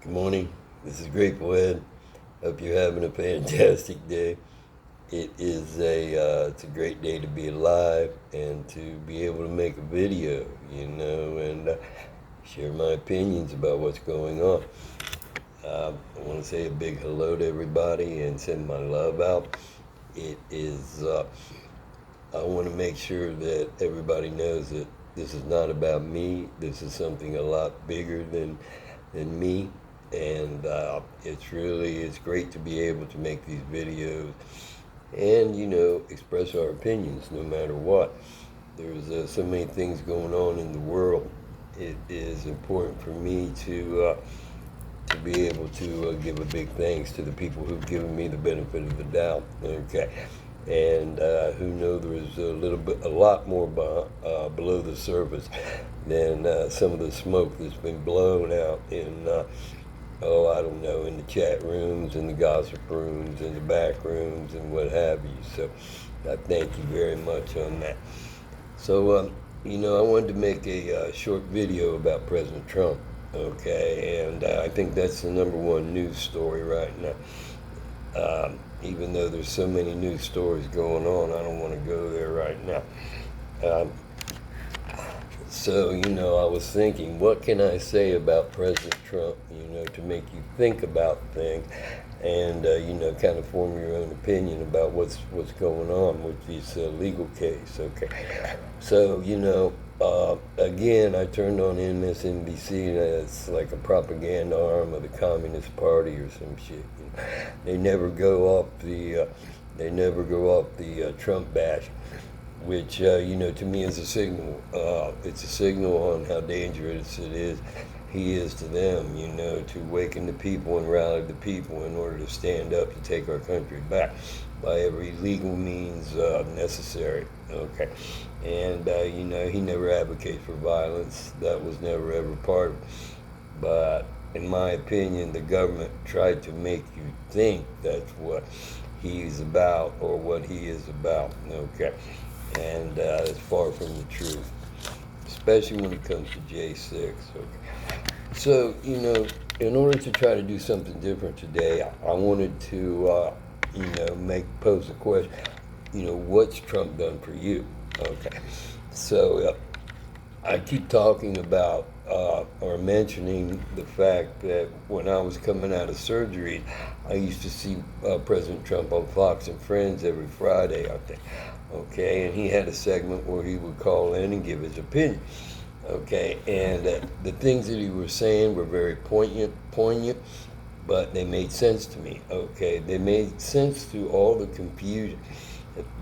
Good morning. This is Grateful Ed. Hope you're having a fantastic day. It's a great day to be alive and to be able to make a video, and share my opinions about what's going on. I want to say a big hello to everybody and send my love out. It is. I want to make sure that everybody knows that this is not about me. This is something a lot bigger than me, and it's great to be able to make these videos and express our opinions no matter what. There's so many things going on in the world. It is important for me to be able to give a big thanks to the people who've given me the benefit of the doubt. Okay, and who know there's a lot more below the surface than some of the smoke that's been blown out in, I don't know, in the chat rooms, in the gossip rooms, in the back rooms, and what have you. So I thank you very much on that. So, I wanted to make a short video about President Trump, okay? And I think that's the number one news story right now. Even though there's so many news stories going on, I don't want to go there right now. I was thinking, what can I say about President Trump, to make you think about things and, kind of form your own opinion about what's going on with this legal case, okay? So, again, I turned on MSNBC, and it's like a propaganda arm of the Communist Party or some shit. They never go off the Trump bash, which to me is a signal. It's a signal on how dangerous he is to them. To waken the people and rally the people in order to stand up to take our country back by every legal means necessary. Okay, and he never advocates for violence. That was never ever part of it. But in my opinion, the government tried to make you think that's what he's about or what he is about. Okay, and it's far from the truth, especially when it comes to J6. Okay, so in order to try to do something different today, I wanted to pose a question. What's Trump done for you? Okay, so I keep talking about or mentioning the fact that when I was coming out of surgery, I used to see President Trump on Fox and Friends every Friday, I think. Okay, and he had a segment where he would call in and give his opinion. Okay, and the things that he was saying were very poignant, but they made sense to me. Okay, they made sense through all the confusion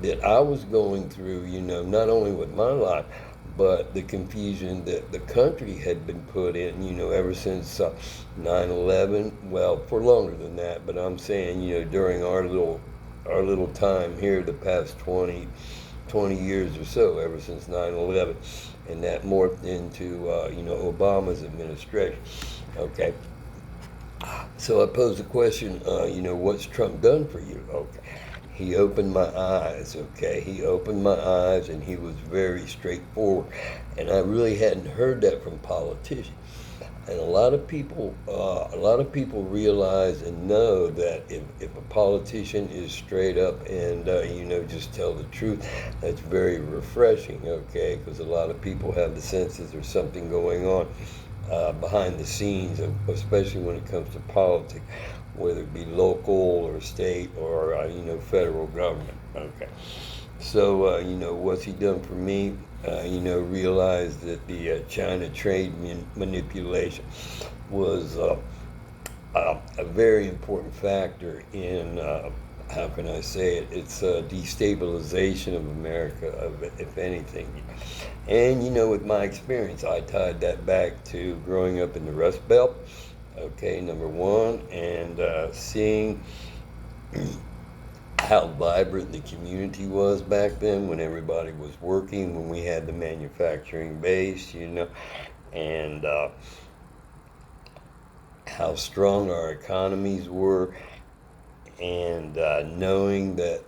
that I was going through, not only with my life, but the confusion that the country had been put in, ever since 9/11. Well, for longer than that, but I'm saying, during our little time here, the past 20 years or so, ever since 9/11, and that morphed into, Obama's administration. Okay. So I posed the question, what's Trump done for you? Okay. He opened my eyes, okay? He opened my eyes, and he was very straightforward. And I really hadn't heard that from politicians. And a lot of people realize and know that if a politician is straight up and, just tell the truth, that's very refreshing, okay? Because a lot of people have the senses there's something going on behind the scenes, especially when it comes to politics, whether it be local or state or, federal government, okay? So, what's he done for me? Realized that the China trade manipulation was a very important factor in, how can I say it? It's a destabilization of America, if anything. And, with my experience, I tied that back to growing up in the Rust Belt, okay, number one, and seeing how vibrant the community was back then when everybody was working, when we had the manufacturing base, and how strong our economies were, and knowing that,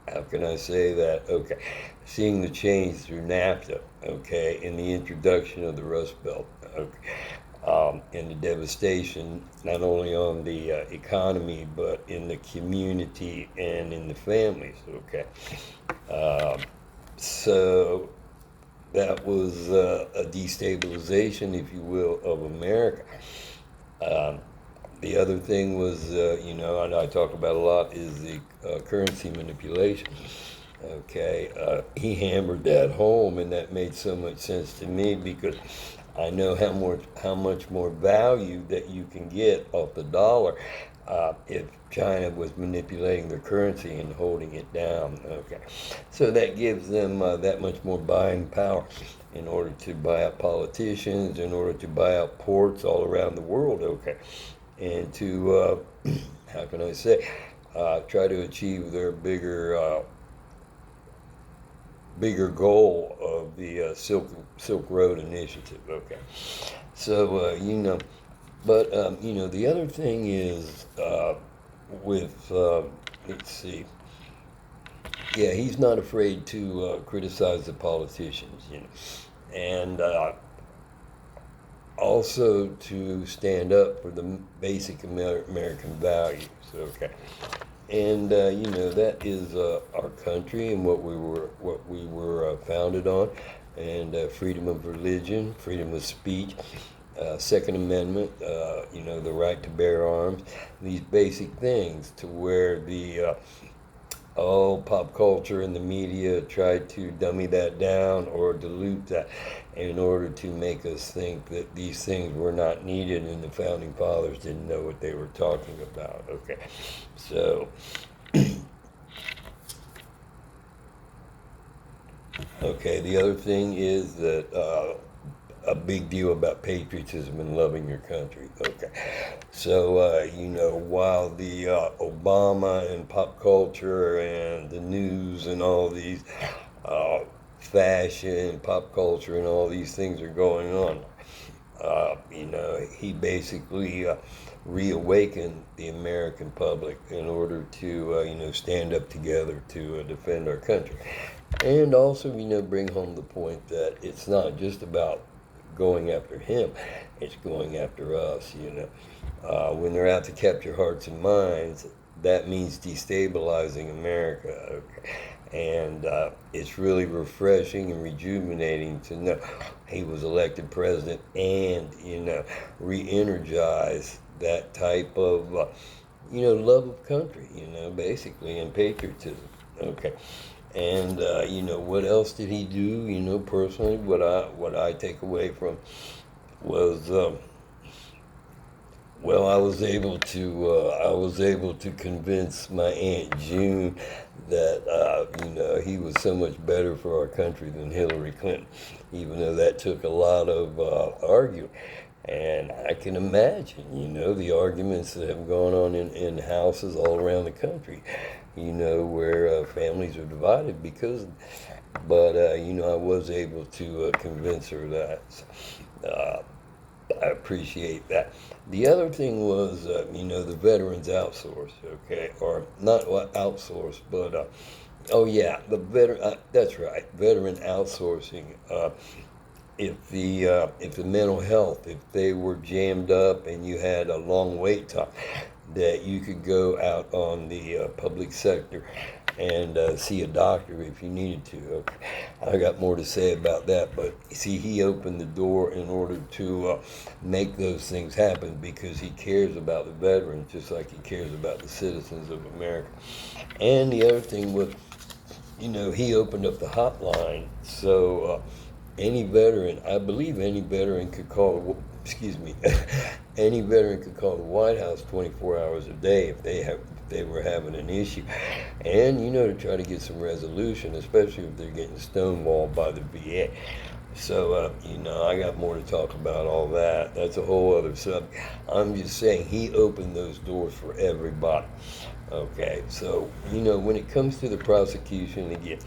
how can I say that? Okay, seeing the change through NAFTA, okay, and the introduction of the Rust Belt, okay. and the devastation, not only on the economy, but in the community and in the families. Okay, um, so that was a destabilization, if you will, of America. Um, the other thing was, and I talk about a lot, is the currency manipulation. Okay, he hammered that home, and that made so much sense to me because I know how much more value that you can get off the dollar if China was manipulating their currency and holding it down. Okay, so that gives them that much more buying power in order to buy out politicians, in order to buy out ports all around the world. Okay, and to how can I say, try to achieve their bigger goal of the Silk Road Initiative. Okay, so but the other thing is with let's see, yeah, he's not afraid to criticize the politicians, and also to stand up for the basic American values. Okay, and that is our country and what we were founded on, and freedom of religion, freedom of speech, Second Amendment, the right to bear arms, these basic things, to where the pop culture and the media tried to dummy that down or dilute that in order to make us think that these things were not needed, and the founding fathers didn't know what they were talking about. Okay, so okay, the other thing is that a big deal about patriotism and loving your country. Okay, so while the Obama and pop culture and the news and all these uh, fashion, pop culture, and all these things are going on, he basically reawakened the American public in order to stand up together to defend our country, and also bring home the point that it's not just about going after him, it's going after us. When they're out to capture hearts and minds, that means destabilizing America. Okay? And it's really refreshing and rejuvenating to know he was elected president and re-energize that type of love of country, basically, and patriotism. Okay. And what else did he do? Personally, what I take away from was well, I was able to convince my Aunt June that he was so much better for our country than Hillary Clinton, even though that took a lot of arguing. And I can imagine, the arguments that have gone on in houses all around the country, where families are divided because, but, I was able to convince her that. Uh, I appreciate that. The other thing was, the veterans outsource, okay, or not outsource, but oh yeah, that's right, veteran outsourcing. If the mental health, if they were jammed up and you had a long wait time, that you could go out on the public sector and see a doctor if you needed to. Okay. I got more to say about that, but see, he opened the door in order to make those things happen because he cares about the veterans just like he cares about the citizens of America. And the other thing was, he opened up the hotline, so any veteran, I believe any veteran could call, excuse me, any veteran could call the White House 24 hours a day if they were having an issue, and to try to get some resolution, especially if they're getting stonewalled by the VA. So I got more to talk about all that. That's a whole other subject. I'm just saying he opened those doors for everybody. Okay, so when it comes to the prosecution again,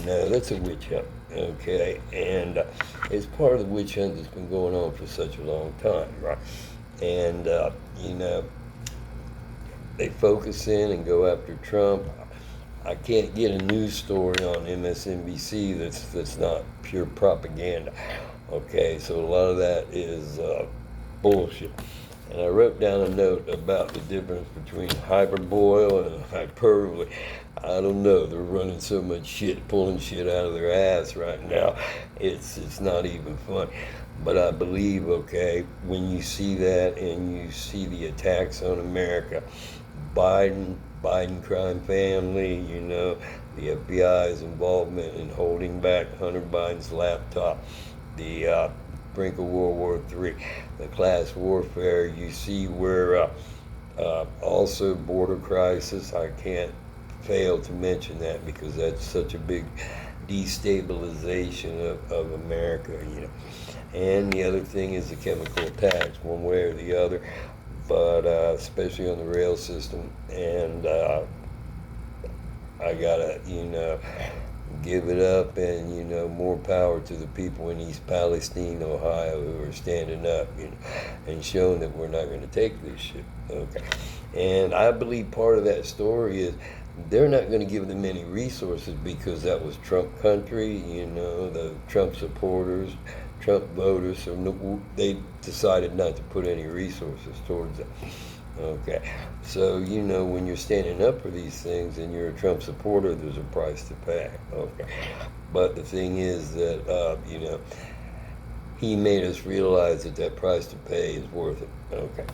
that's a witch hunt. Okay, and it's part of the witch hunt that's been going on for such a long time, right? And they focus in and go after Trump. I can't get a news story on MSNBC that's not pure propaganda. Okay, so a lot of that is bullshit. And I wrote down a note about the difference between hyperboil and hyperbole. I don't know. They're running so much shit, pulling shit out of their ass right now. It's not even fun. But I believe, okay, when you see that and you see the attacks on America, Biden crime family, you know, the FBI's involvement in holding back Hunter Biden's laptop, the brink of World War III, the class warfare. You see where also border crisis. I can't fail to mention that because that's such a big destabilization of America, you know. And the other thing is the chemical attacks, one way or the other, but especially on the rail system. And I gotta, you know, give it up, and you know, more power to the people in East Palestine, Ohio, who are standing up, you know, and showing that we're not going to take this shit. Okay, and I believe part of that story is they're not going to give them any resources because that was Trump country, you know, the Trump supporters, Trump voters, so they decided not to put any resources towards it. Okay, so you know, when you're standing up for these things and you're a Trump supporter, there's a price to pay. Okay, but the thing is that you know, he made us realize that that price to pay is worth it. Okay,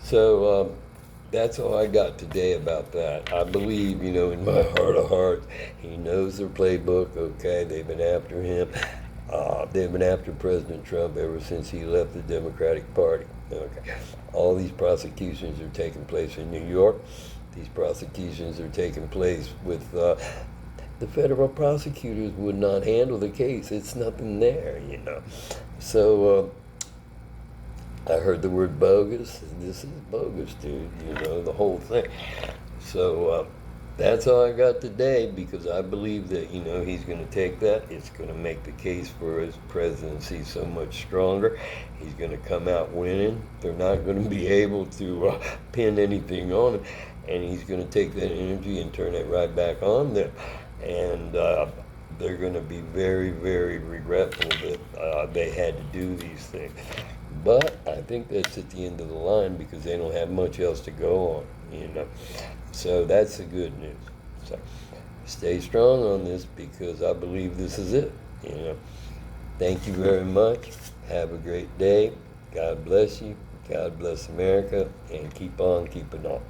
so that's all I got today about that. I believe, you know, in my heart of hearts, he knows their playbook. Okay, they've been after him. They've been after President Trump ever since he left the Democratic Party. Okay. All these prosecutions are taking place in New York. These prosecutions are taking place with the federal prosecutors would not handle the case. It's nothing there, you know. So I heard the word bogus. This is bogus, dude. You know, the whole thing. So that's all I got today because I believe that, you know, he's going to take that. It's going to make the case for his presidency so much stronger. He's going to come out winning. They're not going to be able to pin anything on him. And he's going to take that energy and turn it right back on them. And they're going to be very, very regretful that they had to do these things. But I think that's at the end of the line because they don't have much else to go on, you know. So that's the good news. So stay strong on this because I believe this is it, you know. Thank you very much. Have a great day. God bless you. God bless America. And keep on keeping on.